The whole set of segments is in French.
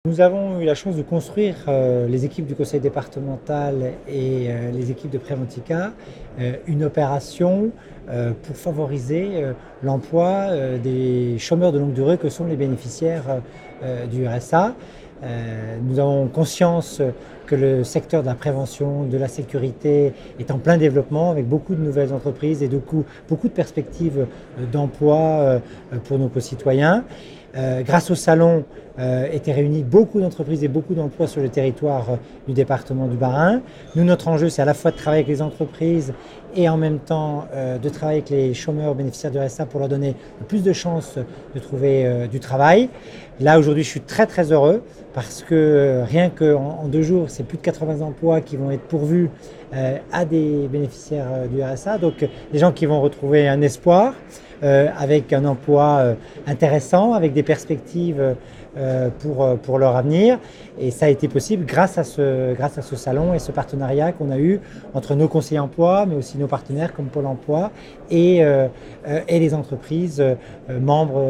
Nous avons eu la chance de construire, les équipes du conseil départemental et les équipes de Préventica, une opération pour favoriser l'emploi des chômeurs de longue durée que sont les bénéficiaires du RSA. Nous avons conscience que le secteur de la prévention, de la sécurité est en plein développement avec beaucoup de nouvelles entreprises et beaucoup de perspectives d'emploi pour nos concitoyens. Grâce au salon étaient réunis beaucoup d'entreprises et beaucoup d'emplois sur le territoire du département du Bas-Rhin. Nous, notre enjeu, c'est à la fois de travailler avec les entreprises et en même temps de travailler avec les chômeurs bénéficiaires de RSA pour leur donner le plus de chances de trouver du travail. Là, aujourd'hui, je suis très très heureux parce que rien qu'en 2 jours, c'est plus de 80 emplois qui vont être pourvus à des bénéficiaires du RSA. Donc, des gens qui vont retrouver un espoir avec un emploi intéressant, avec des perspectives pour leur avenir. Et ça a été possible grâce à ce salon et ce partenariat qu'on a eu entre nos conseillers emploi, mais aussi nos partenaires comme Pôle emploi et les entreprises membres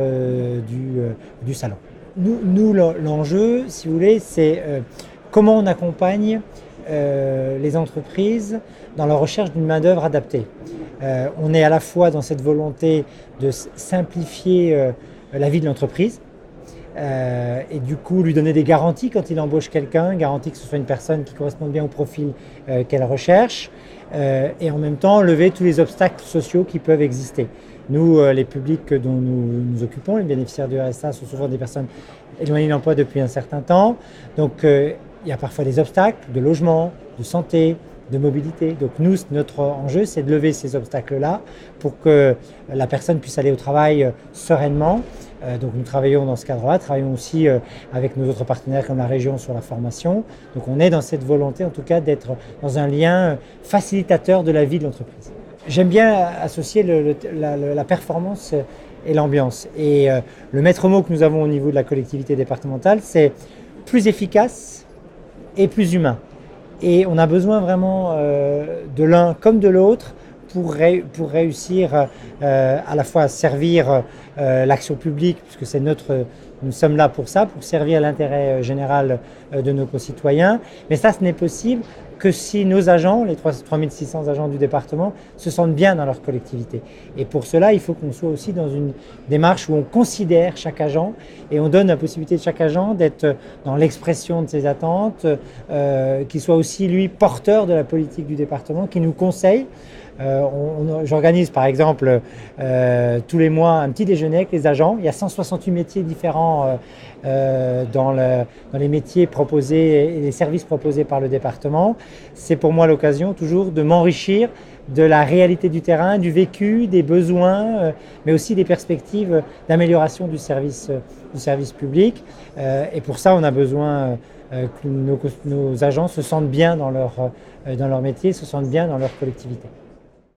du salon. Nous, l'enjeu, si vous voulez, c'est comment on accompagne les entreprises dans la recherche d'une main-d'œuvre adaptée. On est à la fois dans cette volonté de simplifier la vie de l'entreprise et du coup lui donner des garanties quand il embauche quelqu'un, garantie que ce soit une personne qui corresponde bien au profil qu'elle recherche et en même temps lever tous les obstacles sociaux qui peuvent exister. Nous, les publics dont nous nous occupons, les bénéficiaires du RSA sont souvent des personnes éloignées de l'emploi depuis un certain temps. Donc il y a parfois des obstacles de logement, de santé, de mobilité. Donc nous, notre enjeu, c'est de lever ces obstacles-là pour que la personne puisse aller au travail sereinement. Donc nous travaillons dans ce cadre-là, travaillons aussi avec nos autres partenaires comme la région sur la formation. Donc on est dans cette volonté en tout cas d'être dans un lien facilitateur de la vie de l'entreprise. J'aime bien associer la performance et l'ambiance. Et le maître mot que nous avons au niveau de la collectivité départementale, c'est plus efficace et plus humain. Et on a besoin vraiment de l'un comme de l'autre pour réussir à la fois à servir l'action publique, puisque nous sommes là pour ça, pour servir l'intérêt général de nos concitoyens. Mais ça, ce n'est possible que si nos agents, les 3600 agents du département, se sentent bien dans leur collectivité. Et pour cela, il faut qu'on soit aussi dans une démarche où on considère chaque agent et on donne la possibilité de chaque agent d'être dans l'expression de ses attentes, qu'il soit aussi, lui, porteur de la politique du département, qui nous conseille. J'organise par exemple tous les mois un petit déjeuner avec les agents. Il y a 168 métiers différents dans les métiers proposés et les services proposés par le département. C'est pour moi l'occasion toujours de m'enrichir de la réalité du terrain, du vécu, des besoins, mais aussi des perspectives d'amélioration du service public. Et pour ça, on a besoin que nos agents se sentent bien dans leur métier, se sentent bien dans leur collectivité.